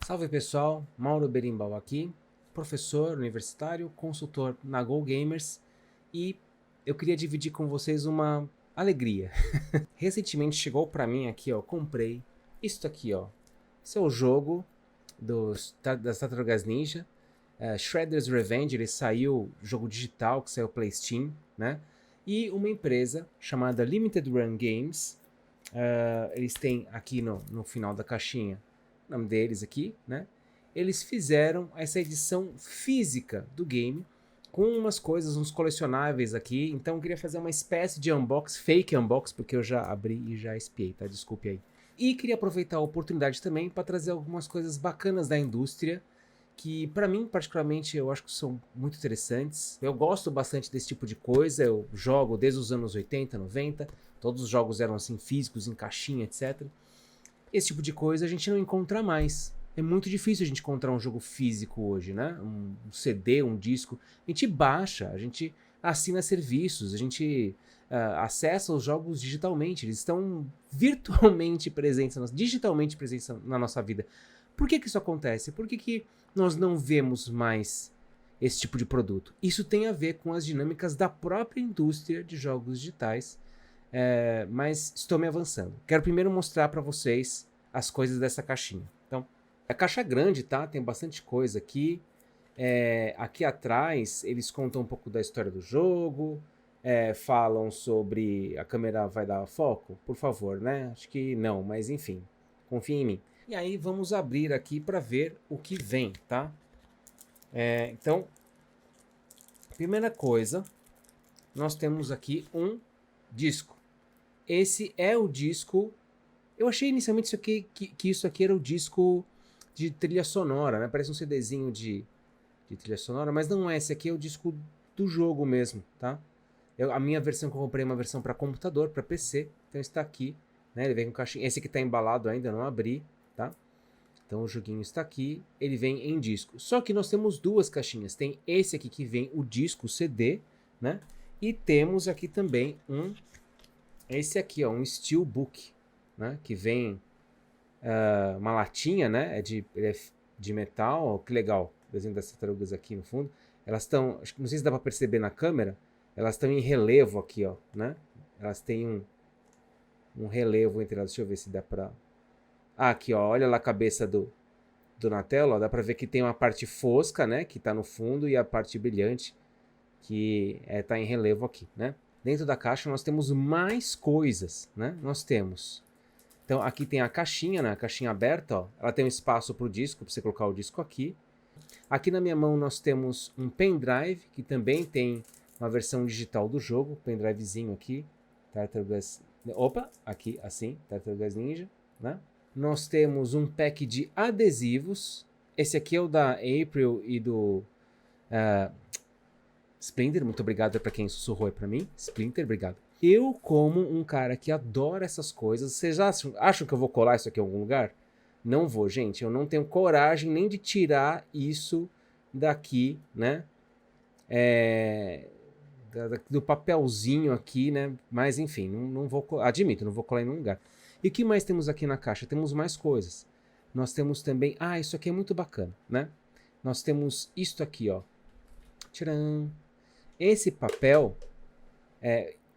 Salve pessoal, Mauro Berimbau aqui, professor universitário, consultor na Go Gamers, e eu queria dividir com vocês uma alegria. Recentemente chegou para mim aqui, ó, comprei isto aqui, ó. Esse é o jogo das Tartarugas Ninja, Shredder's Revenge. Ele saiu, jogo digital que saiu pela Steam, né? E uma empresa chamada Limited Run Games, eles têm aqui no final da caixinha o nome deles aqui, né? Eles fizeram essa edição física do game com umas coisas, uns colecionáveis aqui. Então eu queria fazer uma espécie de fake unbox, porque eu já abri e já espiei, tá? Desculpe aí. E queria aproveitar a oportunidade também para trazer algumas coisas bacanas da indústria que, para mim, particularmente, eu acho que são muito interessantes. Eu gosto bastante desse tipo de coisa. Eu jogo desde os anos 80, 90. Todos os jogos eram assim, físicos, em caixinha, etc. Esse tipo de coisa a gente não encontra mais. É muito difícil a gente encontrar um jogo físico hoje, né? Um CD, um disco. A gente baixa, a gente assina serviços, a gente acessa os jogos digitalmente. Eles estão virtualmente presentes, digitalmente presentes na nossa vida. Por que isso acontece? Por que nós não vemos mais esse tipo de produto? Isso tem a ver com as dinâmicas da própria indústria de jogos digitais. Mas estou me avançando. Quero primeiro mostrar para vocês as coisas dessa caixinha. Então, a caixa é grande, tá? Tem bastante coisa aqui. Aqui atrás, eles contam um pouco da história do jogo, falam sobre... A câmera vai dar foco? Por favor, né? Acho que não, mas enfim, confia em mim. E aí, vamos abrir aqui para ver o que vem, tá? Então, primeira coisa, nós temos aqui um disco. Esse é o disco. Eu achei inicialmente que isso aqui era o disco de trilha sonora, né? Parece um CDzinho de trilha sonora, mas não é. Esse aqui é o disco do jogo mesmo, tá? A minha versão que eu comprei é uma versão para computador, para PC, então está aqui, né? Ele vem com caixinha. Esse aqui está embalado ainda, não abri, tá? Então o joguinho está aqui, ele vem em disco. Só que nós temos duas caixinhas. Tem esse aqui que vem o disco, o CD, né? E temos aqui também esse aqui, ó, um Steelbook, né? Que vem uma latinha, né? Ele é de metal, ó, que legal. O desenho das tartarugas aqui no fundo. Elas estão, não sei se dá para perceber na câmera, elas estão em relevo aqui, ó, né? Elas têm um relevo entre elas. Deixa eu ver se dá para... aqui, ó, olha lá a cabeça do Donatello, ó, dá para ver que tem uma parte fosca, né? Que está no fundo e a parte brilhante que está em relevo aqui, né? Dentro da caixa nós temos mais coisas, né? Nós temos... Então aqui tem a caixinha, né? A caixinha aberta, ó. Ela tem um espaço para o disco, para você colocar o disco aqui. Aqui na minha mão nós temos um pendrive, que também tem uma versão digital do jogo. Pendrivezinho aqui. Tartarugas... Opa, aqui assim, Tartarugas Ninja, né? Nós temos um pack de adesivos. Esse aqui é o da April e do... Splinter, muito obrigado para quem sussurrou para mim. Splinter, obrigado. Eu, como um cara que adora essas coisas, vocês acham que eu vou colar isso aqui em algum lugar? Não vou, gente. Eu não tenho coragem nem de tirar isso daqui, né? Do papelzinho aqui, né? Mas enfim, não vou, admito, não vou colar em nenhum lugar. E o que mais temos aqui na caixa? Temos mais coisas. Nós temos também... isso aqui é muito bacana, né? Nós temos isto aqui, ó. Tcharam! Esse papel,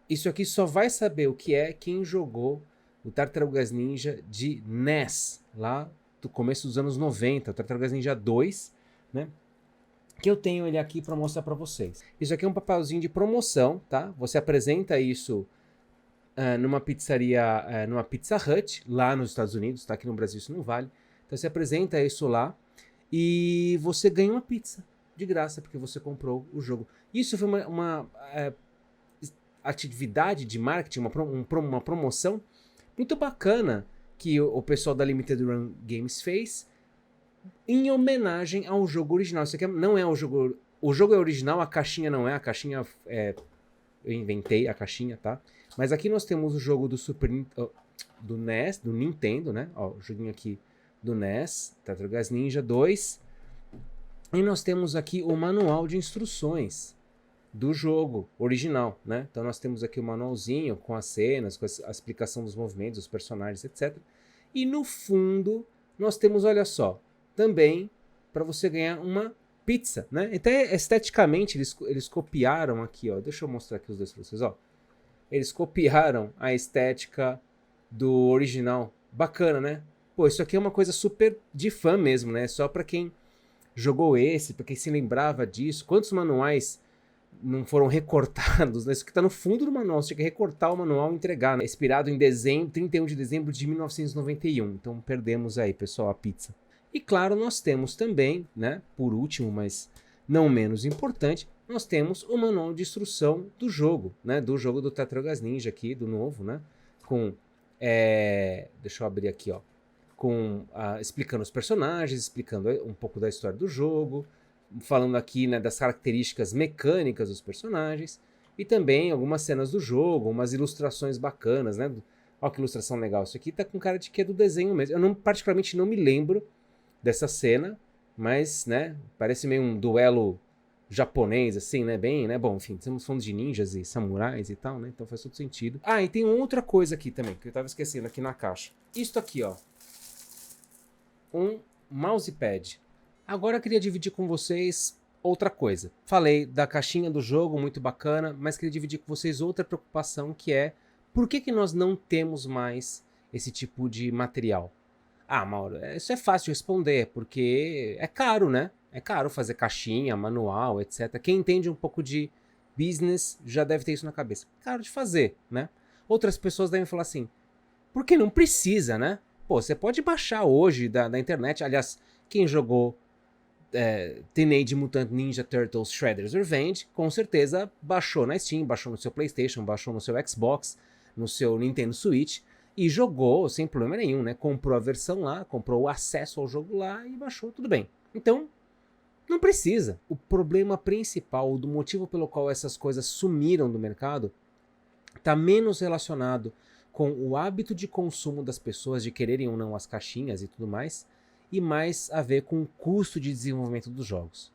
isso aqui só vai saber o que é quem jogou o Tartarugas Ninja de NES, lá do começo dos anos 90, o Tartarugas Ninja 2, né? Que eu tenho ele aqui para mostrar para vocês. Isso aqui é um papelzinho de promoção, tá? Você apresenta isso numa pizzaria, numa Pizza Hut, lá nos Estados Unidos, tá? Aqui no Brasil isso não vale. Então você apresenta isso lá e você ganha uma pizza de graça, porque você comprou o jogo. Isso foi uma atividade de marketing, uma promoção muito bacana que o pessoal da Limited Run Games fez em homenagem ao jogo original. Isso aqui não é o jogo... O jogo é original, a caixinha não é. A caixinha eu inventei a caixinha, tá? Mas aqui nós temos o jogo do do NES, do Nintendo, né? Ó, o joguinho aqui do NES, Tartarugas Ninja 2. E nós temos aqui o manual de instruções do jogo original, né? Então nós temos aqui o manualzinho com as cenas, com a explicação dos movimentos, dos personagens, etc. E no fundo nós temos, olha só, também para você ganhar uma pizza, né? Até esteticamente eles copiaram aqui, ó. Deixa eu mostrar aqui os dois para vocês, ó. Eles copiaram a estética do original. Bacana, né? Pô, isso aqui é uma coisa super de fã mesmo, né? Só para quem jogou esse, para quem se lembrava disso. Quantos manuais não foram recortados, né? Isso que tá no fundo do manual, você tinha que recortar o manual e entregar, né? Expirado em dezembro, 31 de dezembro de 1991. Então perdemos aí, pessoal, a pizza. E claro, nós temos também, né, por último, mas não menos importante, nós temos o manual de instrução do jogo, né, do jogo do Tartarugas Ninja aqui, do novo, né, com, deixa eu abrir aqui, ó, com, explicando os personagens, explicando um pouco da história do jogo, falando aqui, né, das características mecânicas dos personagens, e também algumas cenas do jogo, umas ilustrações bacanas, né, olha que ilustração legal, isso aqui tá com cara de que é do desenho mesmo, eu particularmente não me lembro dessa cena, mas, né, parece meio um duelo japonês, assim, né, bem, né, bom, enfim, estamos falando de ninjas e samurais e tal, né, então faz todo sentido. Ah, e tem outra coisa aqui também, que eu tava esquecendo aqui na caixa. Isto aqui, ó, um mousepad. Agora eu queria dividir com vocês outra coisa. Falei da caixinha do jogo, muito bacana, mas queria dividir com vocês outra preocupação, que é, por que nós não temos mais esse tipo de material? Ah, Mauro, isso é fácil de responder, porque é caro, né? É caro fazer caixinha, manual, etc. Quem entende um pouco de business já deve ter isso na cabeça. Caro de fazer, né? Outras pessoas devem falar assim, porque não precisa, né? Pô, você pode baixar hoje da internet. Aliás, quem jogou Teenage Mutant Ninja Turtles Shredder's Revenge, com certeza baixou na Steam, baixou no seu PlayStation, baixou no seu Xbox, no seu Nintendo Switch, e jogou sem problema nenhum, né? Comprou a versão lá, comprou o acesso ao jogo lá e baixou, tudo bem. Então, não precisa. O problema principal, do motivo pelo qual essas coisas sumiram do mercado, está menos relacionado com o hábito de consumo das pessoas, de quererem ou não as caixinhas e tudo mais, e mais a ver com o custo de desenvolvimento dos jogos.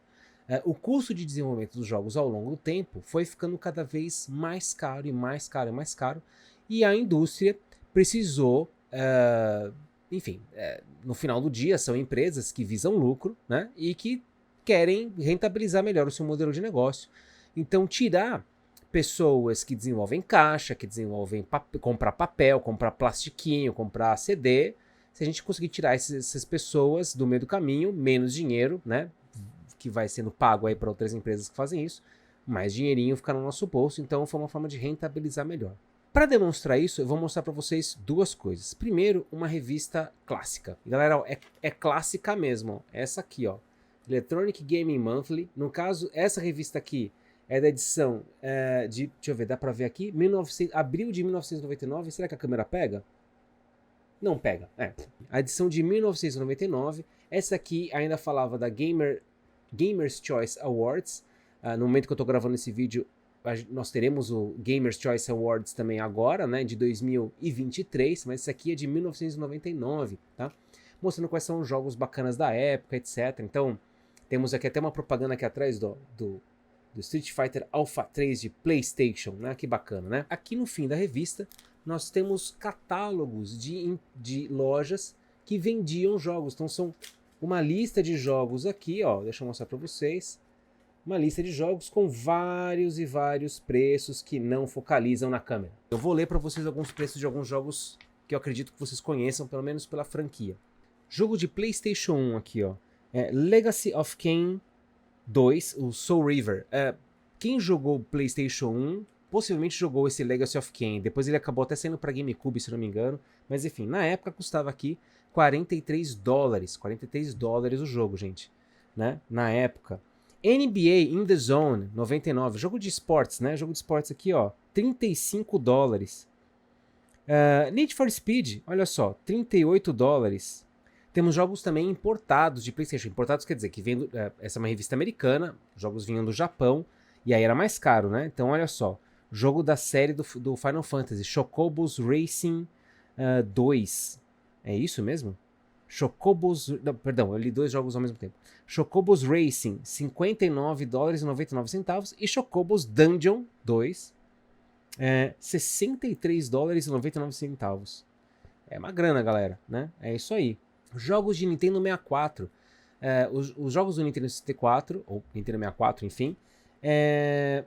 O custo de desenvolvimento dos jogos ao longo do tempo foi ficando cada vez mais caro e mais caro e mais caro, e a indústria precisou, enfim, no final do dia são empresas que visam lucro, né, e que querem rentabilizar melhor o seu modelo de negócio. Então tirar pessoas que desenvolvem caixa, que desenvolvem comprar papel, comprar plastiquinho, comprar CD, se a gente conseguir tirar essas pessoas do meio do caminho, menos dinheiro, né, que vai sendo pago aí para outras empresas que fazem isso, mais dinheirinho fica no nosso bolso, então foi uma forma de rentabilizar melhor. Para demonstrar isso, eu vou mostrar para vocês duas coisas. Primeiro, uma revista clássica. E, galera, é clássica mesmo. Ó. Essa aqui, ó, Electronic Gaming Monthly. No caso, essa revista aqui é da edição deixa eu ver, dá para ver aqui, abril de 1999. Será que a câmera pega? Não pega. A edição de 1999. Essa aqui ainda falava da Gamer's Choice Awards. No momento que eu estou gravando esse vídeo, nós teremos o Gamer's Choice Awards também agora, né, de 2023, mas esse aqui é de 1999, tá? Mostrando quais são os jogos bacanas da época, etc. Então, temos aqui até uma propaganda aqui atrás do Street Fighter Alpha 3 de PlayStation, né? Que bacana, né? Aqui no fim da revista, nós temos catálogos de lojas que vendiam jogos. Então, são uma lista de jogos aqui, ó, deixa eu mostrar para vocês. Uma lista de jogos com vários e vários preços que não focalizam na câmera. Eu vou ler para vocês alguns preços de alguns jogos que eu acredito que vocês conheçam, pelo menos pela franquia. Jogo de PlayStation 1 aqui, ó. Legacy of Kain 2, o Soul River. Quem jogou PlayStation 1 possivelmente jogou esse Legacy of Kain. Depois ele acabou até saindo para GameCube, se não me engano. Mas enfim, na época custava aqui $43. $43 o jogo, gente. Né? Na época. NBA In The Zone, 99. Jogo de esportes, né? Jogo de esportes aqui, ó. $35. Need for Speed, olha só, $38. Temos jogos também importados de PlayStation. Importados quer dizer que vem essa é uma revista americana, jogos vinham do Japão, e aí era mais caro, né? Então olha só, jogo da série do Final Fantasy, Chocobos Racing 2. É isso mesmo? Chocobos... Não, perdão, eu li dois jogos ao mesmo tempo. Chocobos Racing, $59,99. E Chocobos Dungeon 2, $63,99. É uma grana, galera, né? É isso aí. Jogos de Nintendo 64. Os jogos do Nintendo 64, ou Nintendo 64, enfim,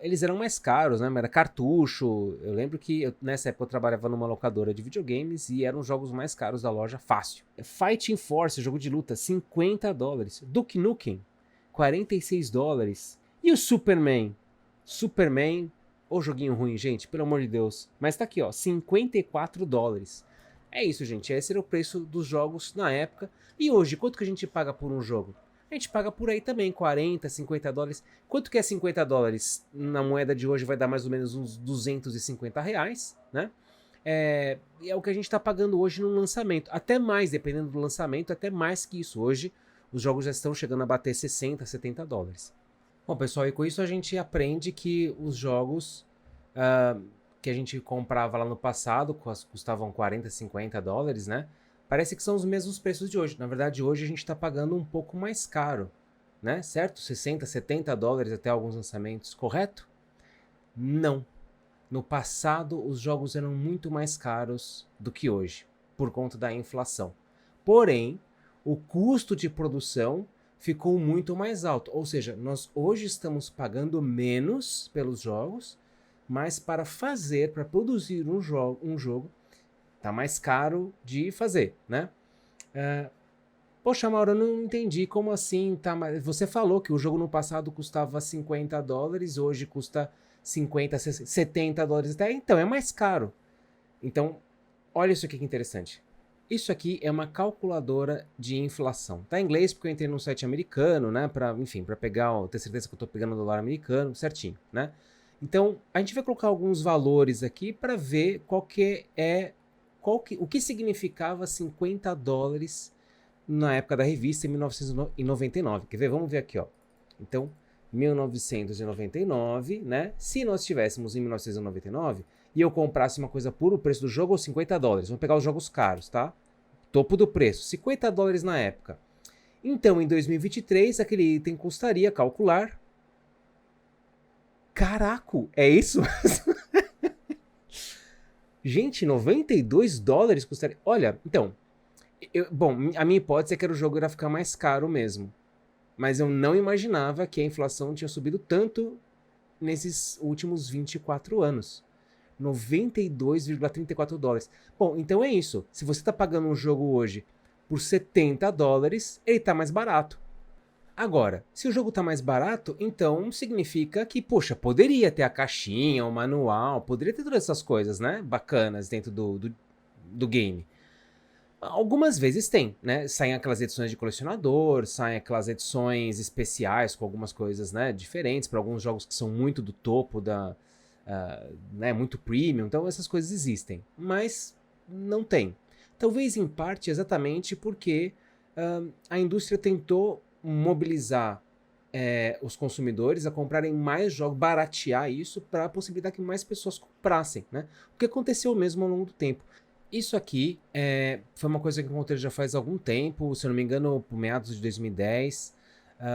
eles eram mais caros, né? Era cartucho. Eu lembro que nessa época eu trabalhava numa locadora de videogames e eram os jogos mais caros da loja, fácil. Fighting Force, jogo de luta, $50. Duke Nukem, $46. E o Superman? Superman, ô joguinho ruim, gente, pelo amor de Deus. Mas tá aqui, ó, $54. É isso, gente. Esse era o preço dos jogos na época. E hoje, quanto que a gente paga por um jogo? A gente paga por aí também, $40, $50. Quanto que é $50? Na moeda de hoje vai dar mais ou menos uns R$ 250, né? É o que a gente está pagando hoje no lançamento. Até mais, dependendo do lançamento, até mais que isso. Hoje, os jogos já estão chegando a bater $60, $70. Bom, pessoal, e com isso a gente aprende que os jogos que a gente comprava lá no passado, custavam $40, $50, né? Parece que são os mesmos preços de hoje. Na verdade, hoje a gente está pagando um pouco mais caro, né? Certo? $60, $70 até alguns lançamentos, correto? Não. No passado, os jogos eram muito mais caros do que hoje, por conta da inflação. Porém, o custo de produção ficou muito mais alto. Ou seja, nós hoje estamos pagando menos pelos jogos, mas para produzir um jogo, tá mais caro de fazer, né? Poxa, Mauro, eu não entendi como assim, tá? Você falou que o jogo no passado custava $50, hoje custa 50, $70 até, então é mais caro. Então, olha isso aqui que interessante. Isso aqui é uma calculadora de inflação. Tá em inglês porque eu entrei num site americano, né? Enfim, para ter certeza que eu tô pegando o dólar americano certinho, né? Então, a gente vai colocar alguns valores aqui para ver o que significava $50 na época da revista, em 1999. Quer ver? Vamos ver aqui, ó. Então, 1999, né? Se nós estivéssemos em 1999 e eu comprasse uma coisa por o preço do jogo, $50. Vamos pegar os jogos caros, tá? Topo do preço, $50 na época. Então, em 2023, aquele item custaria, calcular... Caraca, é isso? Gente, $92 custaria... Olha, então... Bom, a minha hipótese é que o jogo ia ficar mais caro mesmo. Mas eu não imaginava que a inflação tinha subido tanto nesses últimos 24 anos. $92,34. Bom, então é isso. Se você está pagando um jogo hoje por $70, ele está mais barato. Agora, se o jogo está mais barato, então significa que, poxa, poderia ter a caixinha, o manual, poderia ter todas essas coisas, né? Bacanas dentro do game. Algumas vezes tem, né? Saem aquelas edições de colecionador, saem aquelas edições especiais com algumas coisas, né, diferentes para alguns jogos que são muito do topo né, muito premium. Então essas coisas existem, mas não tem. Talvez em parte exatamente porque a indústria tentou mobilizar os consumidores a comprarem mais jogos, baratear isso para possibilitar que mais pessoas comprassem, né? O que aconteceu mesmo ao longo do tempo. Isso aqui foi uma coisa que eu encontrei já faz algum tempo, se eu não me engano, por meados de 2010.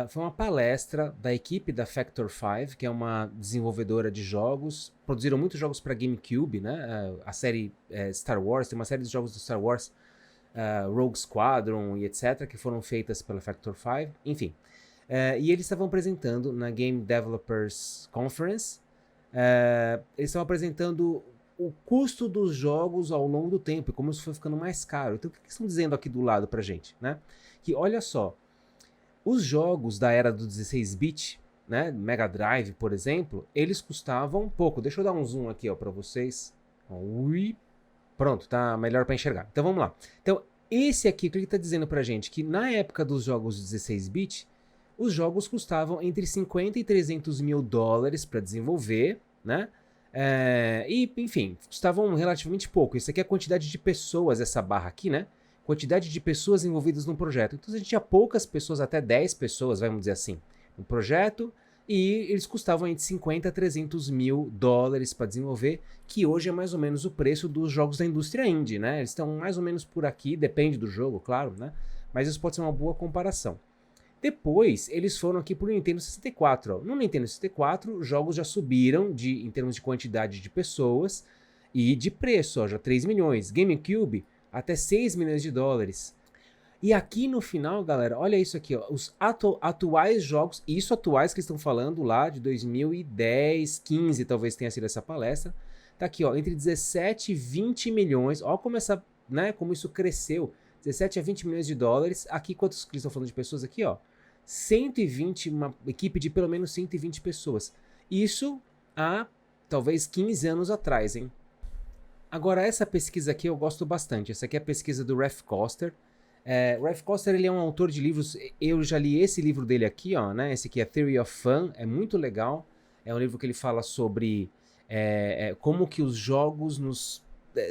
Foi uma palestra da equipe da Factor 5, que é uma desenvolvedora de jogos. Produziram muitos jogos para GameCube, né? A série Star Wars, tem uma série de jogos do Star Wars, Rogue Squadron e etc., que foram feitas pela Factor 5. Enfim. E eles estavam apresentando na Game Developers Conference, eles estavam apresentando o custo dos jogos ao longo do tempo e como isso foi ficando mais caro. Então, o que eles estão dizendo aqui do lado pra gente, né? Que, olha só, os jogos da era do 16-bit, né, Mega Drive, por exemplo, eles custavam pouco. Deixa eu dar um zoom aqui, ó, pra vocês. Ui. Pronto, tá melhor pra enxergar. Então, vamos lá. Então, esse aqui, o que ele tá dizendo pra gente? Que na época dos jogos 16-bit, os jogos custavam entre $50 e $300 mil pra desenvolver, né? E, enfim, custavam relativamente pouco. Isso aqui é a quantidade de pessoas, essa barra aqui, né? Quantidade de pessoas envolvidas no projeto. Então, a gente tinha poucas pessoas, até 10 pessoas, vamos dizer assim, no projeto, e eles custavam entre $50 a $300 mil para desenvolver, que hoje é mais ou menos o preço dos jogos da indústria indie, né? Eles estão mais ou menos por aqui, depende do jogo, claro, né? Mas isso pode ser uma boa comparação. Depois, eles foram aqui pro Nintendo 64. Ó. No Nintendo 64, os jogos já subiram em termos de quantidade de pessoas e de preço, ó, já 3 milhões. GameCube, até $6 milhões. E aqui no final, galera, olha isso aqui, ó, os atuais jogos, isso atuais que estão falando lá de 2010, 15, talvez tenha sido essa palestra. Tá aqui, ó, entre 17 e 20 milhões. Ó como essa, né, como isso cresceu. 17 a 20 milhões de dólares. Aqui quantos que eles estão falando de pessoas aqui, ó? 120, uma equipe de pelo menos 120 pessoas. Isso há talvez 15 anos atrás, hein? Agora essa pesquisa aqui eu gosto bastante. Essa aqui é a pesquisa do Ralph Koster. Ralph Koster, ele é um autor de livros, eu já li esse livro dele aqui, ó, né? Esse aqui é Theory of Fun, é muito legal. É um livro que ele fala sobre como que os jogos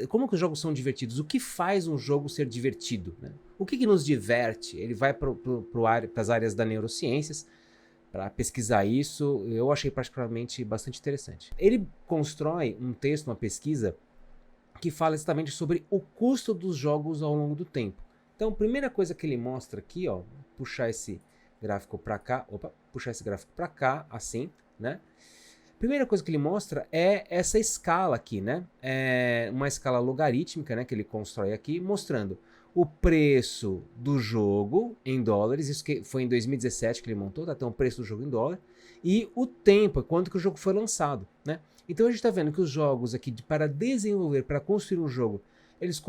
como que os jogos são divertidos, o que faz um jogo ser divertido, né? O que nos diverte? Ele vai para as áreas da neurociências para pesquisar isso, eu achei particularmente bastante interessante. Ele constrói um texto, uma pesquisa, que fala exatamente sobre o custo dos jogos ao longo do tempo. Então, a primeira coisa que ele mostra aqui, ó, puxar esse gráfico para cá, puxar esse gráfico para cá, assim, né? Primeira coisa que ele mostra é essa escala aqui, né? É uma escala logarítmica, né, que ele constrói aqui, mostrando o preço do jogo em dólares, isso que foi em 2017 que ele montou, tá? Então o preço do jogo em dólar, e o tempo, quanto que o jogo foi lançado, né? Então a gente está vendo que os jogos aqui, para desenvolver, para construir um jogo, eles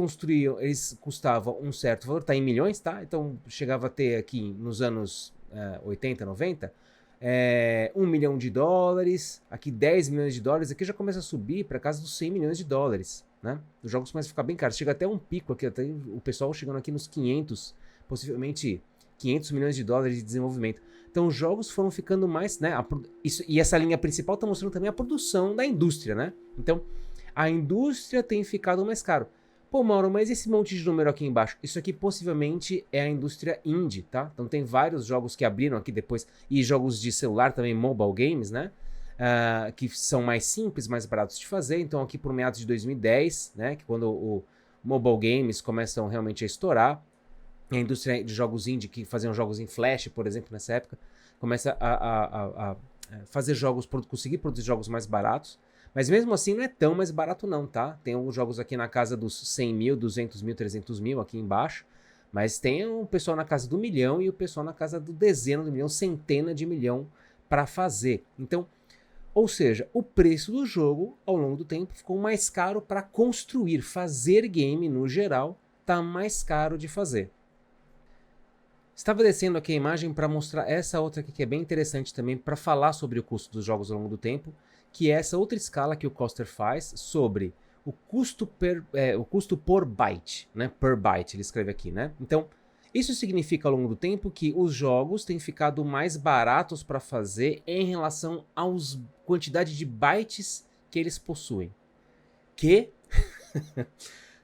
custavam um certo valor, tá em milhões, tá? Então chegava a ter aqui nos anos 80, 90, 1 milhão de dólares, aqui 10 milhões de dólares, aqui já começa a subir para casa dos 100 milhões de dólares, né? Os jogos começam a ficar bem caros, chega até um pico aqui, até o pessoal chegando aqui nos 500, possivelmente 500 milhões de dólares de desenvolvimento. Então os jogos foram ficando mais, né? E essa linha principal está mostrando também a produção da indústria, né? Então a indústria tem ficado mais caro. Pô, Mauro, mas esse monte de número aqui embaixo, isso aqui possivelmente é a indústria indie, tá? Então tem vários jogos que abriram aqui depois, e jogos de celular também, mobile games, né? Que são mais simples, mais baratos de fazer. Então aqui por meados de 2010, né? Que quando o mobile games começam realmente a estourar, a indústria de jogos indie, que faziam jogos em flash, por exemplo, nessa época, começa a fazer jogos, conseguir produzir jogos mais baratos. Mas mesmo assim não é tão mais barato não, tá? Tem alguns jogos aqui na casa dos 100 mil, 200 mil, 300 mil aqui embaixo. Mas tem o pessoal na casa do milhão e o pessoal na casa do dezena de milhão, centena de milhão para fazer. Então, ou seja, o preço do jogo ao longo do tempo ficou mais caro para construir. Fazer game no geral tá mais caro de fazer. Estava descendo aqui a imagem para mostrar essa outra aqui que é bem interessante também para falar sobre o custo dos jogos ao longo do tempo, que é essa outra escala que o Koster faz sobre o custo por byte, né? Per byte, ele escreve aqui, né? Então, isso significa ao longo do tempo que os jogos têm ficado mais baratos para fazer em relação à quantidade de bytes que eles possuem. Que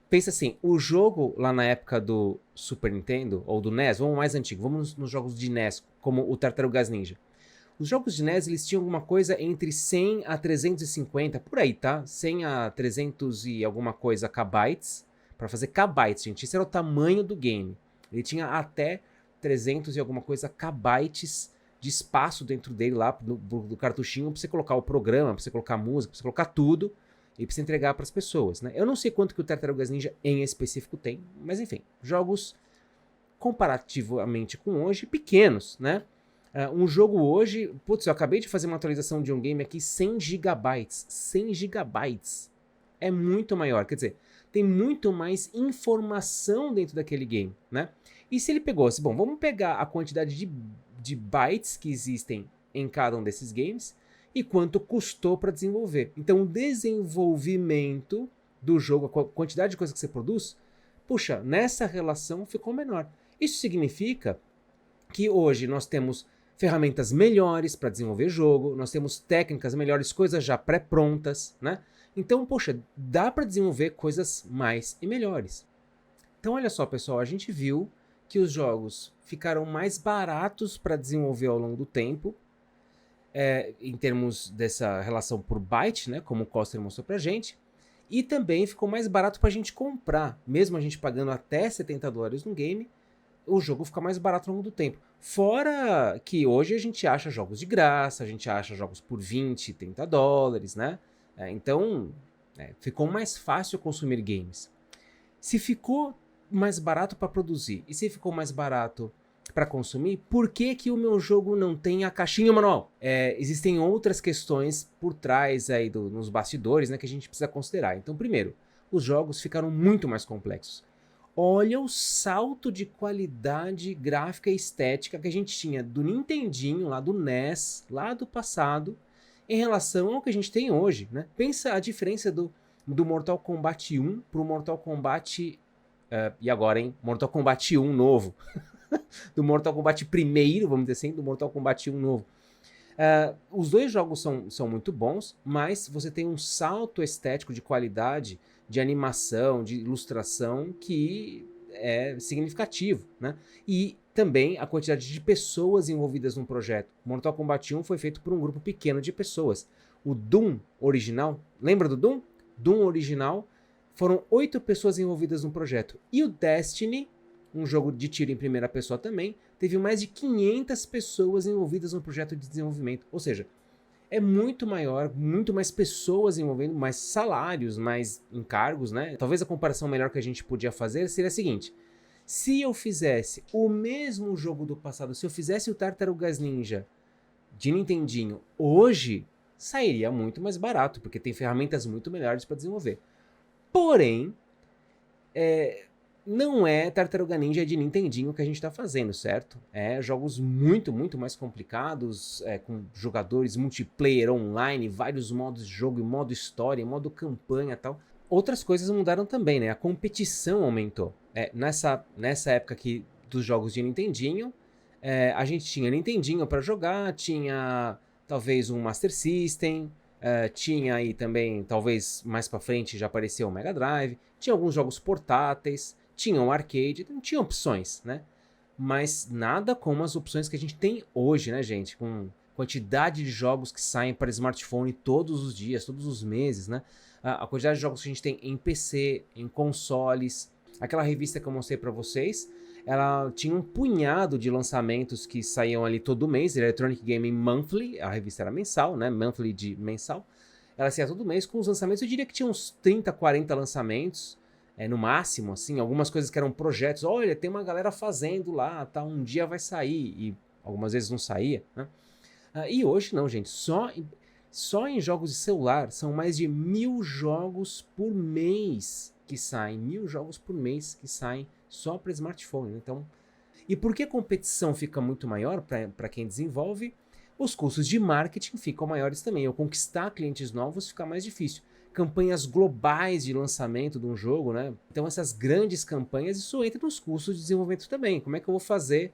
pensa assim, o jogo lá na época do Super Nintendo, ou do NES, vamos mais antigo, vamos nos jogos de NES, como o Tartarugas Ninja. Os jogos de NES, eles tinham alguma coisa entre 100 a 350, por aí, tá? 100 a 300 e alguma coisa kbytes, para fazer kbytes, gente. Esse era o tamanho do game. Ele tinha até 300 e alguma coisa kbytes de espaço dentro dele lá, do cartuchinho, para você colocar o programa, para você colocar a música, para você colocar tudo, e para você entregar para as pessoas, né? Eu não sei quanto que o Tartarugas Ninja em específico tem, mas enfim, jogos comparativamente com hoje, pequenos, né? Um jogo hoje, putz, eu acabei de fazer uma atualização de um game aqui, 100 gigabytes, 100 gigabytes, é muito maior, quer dizer, tem muito mais informação dentro daquele game, né? E se ele pegou, bom, vamos pegar a quantidade de bytes que existem em cada um desses games e quanto custou para desenvolver. Então o desenvolvimento do jogo, a quantidade de coisa que você produz, puxa, nessa relação ficou menor. Isso significa que hoje nós temos ferramentas melhores para desenvolver jogo, nós temos técnicas melhores, coisas já pré-prontas, né? Então, poxa, dá para desenvolver coisas mais e melhores. Então, olha só, pessoal, a gente viu que os jogos ficaram mais baratos para desenvolver ao longo do tempo, em termos dessa relação por byte, né? Como o Koster mostrou pra gente, e também ficou mais barato para a gente comprar, mesmo a gente pagando até $70 no game, o jogo fica mais barato ao longo do tempo. Fora que hoje a gente acha jogos de graça, a gente acha jogos por 20, 30 dólares, né? Então, ficou mais fácil consumir games. Se ficou mais barato para produzir e se ficou mais barato para consumir, por que que o meu jogo não tem a caixinha manual? Existem outras questões por trás aí nos bastidores, né, que a gente precisa considerar. Então, primeiro, os jogos ficaram muito mais complexos. Olha o salto de qualidade gráfica e estética que a gente tinha do Nintendinho, lá do NES, lá do passado, em relação ao que a gente tem hoje, né? Pensa a diferença do Mortal Kombat 1 pro Mortal Kombat... e agora, hein? Mortal Kombat 1 novo. Do Mortal Kombat primeiro, vamos dizer assim, do Mortal Kombat 1 novo. Os dois jogos são muito bons, mas você tem um salto estético de qualidade, de animação, de ilustração que é significativo, né? E também a quantidade de pessoas envolvidas no projeto. Mortal Kombat 1 foi feito por um grupo pequeno de pessoas. O Doom original, lembra do Doom? Doom original, foram 8 pessoas envolvidas no projeto. E o Destiny, um jogo de tiro em primeira pessoa também, teve mais de 500 pessoas envolvidas no projeto de desenvolvimento. Ou seja, é muito maior, muito mais pessoas envolvendo, mais salários, mais encargos, né? Talvez a comparação melhor que a gente podia fazer seria a seguinte: se eu fizesse o mesmo jogo do passado, se eu fizesse o Tartarugas Ninja de Nintendinho hoje, sairia muito mais barato, porque tem ferramentas muito melhores para desenvolver. Porém, não é Tartaruga Ninja de Nintendinho que a gente está fazendo, certo? Jogos muito, muito mais complicados, com jogadores multiplayer online, vários modos de jogo, modo história, modo campanha e tal. Outras coisas mudaram também, né? A competição aumentou. Nessa época aqui dos jogos de Nintendinho, a gente tinha Nintendinho para jogar, tinha talvez um Master System, tinha aí também, talvez mais para frente já apareceu o Mega Drive, tinha alguns jogos portáteis, tinha um arcade, tinha opções, né? Mas nada como as opções que a gente tem hoje, né, gente? Com quantidade de jogos que saem para smartphone todos os dias, todos os meses, né? A quantidade de jogos que a gente tem em PC, em consoles. Aquela revista que eu mostrei para vocês, ela tinha um punhado de lançamentos que saíam ali todo mês, Electronic Gaming Monthly, a revista era mensal, né? Monthly de mensal. Ela saía todo mês com os lançamentos, eu diria que tinha uns 30, 40 lançamentos, no máximo, assim, algumas coisas que eram projetos, olha, tem uma galera fazendo lá, tá, um dia vai sair, e algumas vezes não saía, né? E hoje não, gente, só em jogos de celular são mais de 1000 jogos por mês que saem, 1000 jogos por mês que saem só para smartphone, né? Então, e por que a competição fica muito maior para quem desenvolve? Os custos de marketing ficam maiores também, ou conquistar clientes novos fica mais difícil. Campanhas globais de lançamento de um jogo, né? Então essas grandes campanhas, isso entra nos custos de desenvolvimento também. Como é que eu vou fazer?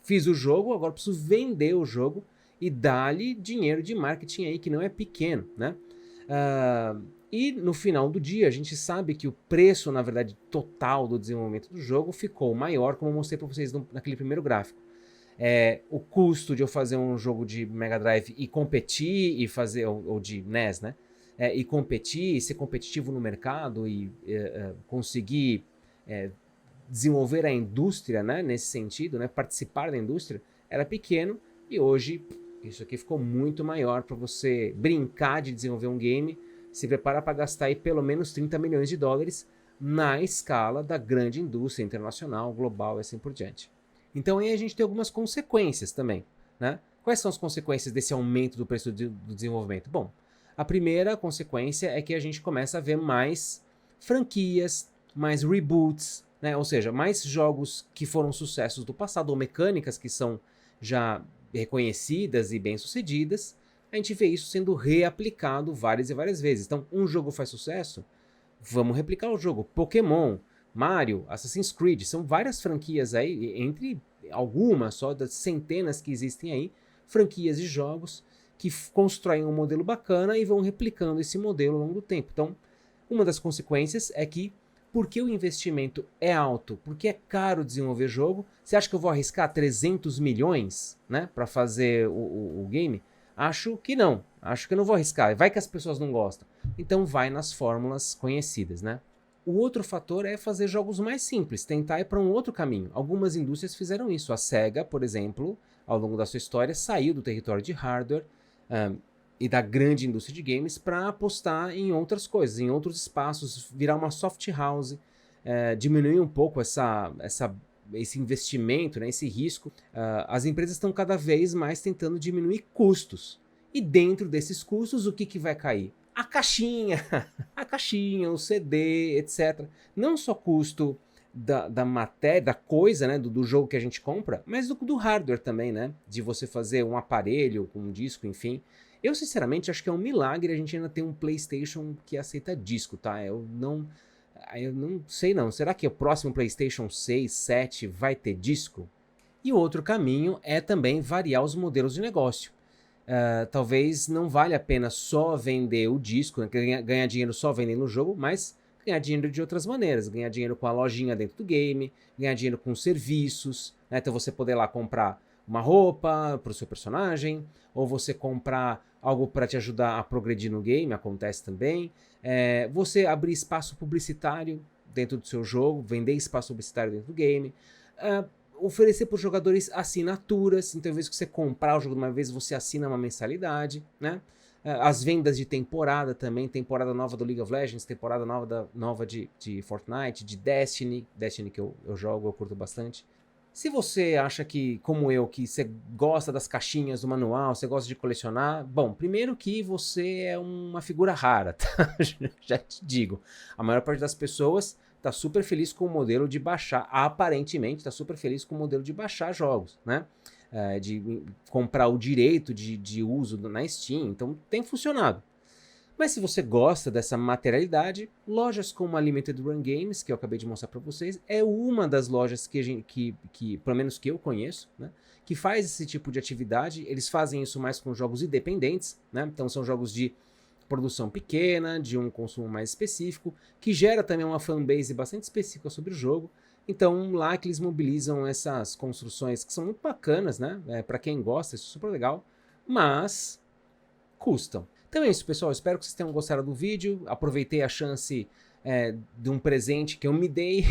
Fiz o jogo, agora preciso vender o jogo e dar-lhe dinheiro de marketing aí que não é pequeno, né? E no final do dia a gente sabe que o preço, na verdade, total do desenvolvimento do jogo ficou maior, como eu mostrei para vocês naquele primeiro gráfico. O custo de eu fazer um jogo de Mega Drive e competir, e fazer, ou de NES, né? E competir, ser competitivo no mercado e conseguir desenvolver a indústria, né, nesse sentido, né, participar da indústria, era pequeno e hoje isso aqui ficou muito maior para você brincar de desenvolver um game, se prepara para gastar aí pelo menos 30 milhões de dólares na escala da grande indústria internacional, global e assim por diante. Então aí a gente tem algumas consequências também, né? Quais são as consequências desse aumento do preço do desenvolvimento? Bom, a primeira consequência é que a gente começa a ver mais franquias, mais reboots, né? Ou seja, mais jogos que foram sucessos do passado, ou mecânicas que são já reconhecidas e bem-sucedidas. A gente vê isso sendo reaplicado várias e várias vezes. Então, um jogo faz sucesso, vamos replicar o jogo. Pokémon, Mario, Assassin's Creed, são várias franquias aí, entre algumas só das centenas que existem aí, franquias de jogos que constroem um modelo bacana e vão replicando esse modelo ao longo do tempo. Então, uma das consequências é que, porque o investimento é alto, porque é caro desenvolver jogo, você acha que eu vou arriscar 300 milhões, né, para fazer o game? Acho que não. Acho que eu não vou arriscar. Vai que as pessoas não gostam. Então vai nas fórmulas conhecidas, né? O outro fator é fazer jogos mais simples, tentar ir para um outro caminho. Algumas indústrias fizeram isso. A Sega, por exemplo, ao longo da sua história, saiu do território de hardware e da grande indústria de games para apostar em outras coisas, em outros espaços, virar uma soft house, diminuir um pouco esse investimento, né, esse risco. As empresas estão cada vez mais tentando diminuir custos. E dentro desses custos, o que vai cair? A caixinha, a caixinha, o CD, etc. Não só custo da matéria, da coisa, né, do jogo que a gente compra, mas do hardware também, né? De você fazer um aparelho com um disco, enfim. Eu, sinceramente, acho que é um milagre a gente ainda ter um PlayStation que aceita disco, tá? Eu não sei não. Será que o próximo PlayStation 6, 7 vai ter disco? E o outro caminho é também variar os modelos de negócio. Talvez não valha a pena só vender o disco, né, ganhar dinheiro só vendendo o jogo, mas ganhar dinheiro de outras maneiras, ganhar dinheiro com a lojinha dentro do game, ganhar dinheiro com serviços, né? Então você poder lá comprar uma roupa para o seu personagem, ou você comprar algo para te ajudar a progredir no game, acontece também. Você abrir espaço publicitário dentro do seu jogo, vender espaço publicitário dentro do game. Oferecer para os jogadores assinaturas, então em vez de você comprar o jogo de uma vez, você assina uma mensalidade, né? As vendas de temporada também, temporada nova do League of Legends, temporada nova de Fortnite, de Destiny que eu jogo, eu curto bastante. Se você acha que, como eu, que você gosta das caixinhas do manual, você gosta de colecionar, bom, primeiro que você é uma figura rara, tá? Já te digo, a maior parte das pessoas tá super feliz com o modelo de baixar, aparentemente tá super feliz com o modelo de baixar jogos, né? De comprar o direito de uso na Steam, então tem funcionado. Mas se você gosta dessa materialidade, lojas como a Limited Run Games, que eu acabei de mostrar para vocês, é uma das lojas que pelo menos que eu conheço, né, que faz esse tipo de atividade. Eles fazem isso mais com jogos independentes, né? Então são jogos de produção pequena, de um consumo mais específico, que gera também uma fanbase bastante específica sobre o jogo. Então lá que eles mobilizam essas construções que são muito bacanas, né? Para quem gosta, isso é super legal, mas custam. Então é isso, pessoal. Espero que vocês tenham gostado do vídeo. Aproveitei a chance de um presente que eu me dei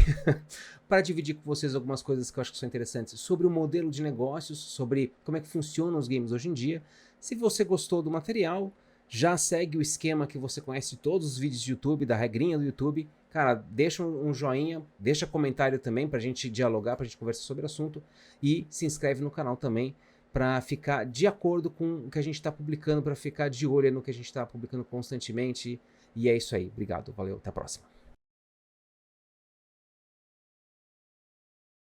para dividir com vocês algumas coisas que eu acho que são interessantes sobre o modelo de negócios, sobre como é que funcionam os games hoje em dia. Se você gostou do material, já segue o esquema que você conhece de todos os vídeos de YouTube, da regrinha do YouTube. Cara, deixa um joinha, deixa comentário também pra gente dialogar, pra gente conversar sobre o assunto. E se inscreve no canal também para ficar de acordo com o que a gente está publicando, para ficar de olho no que a gente está publicando constantemente. E é isso aí. Obrigado, valeu, até a próxima.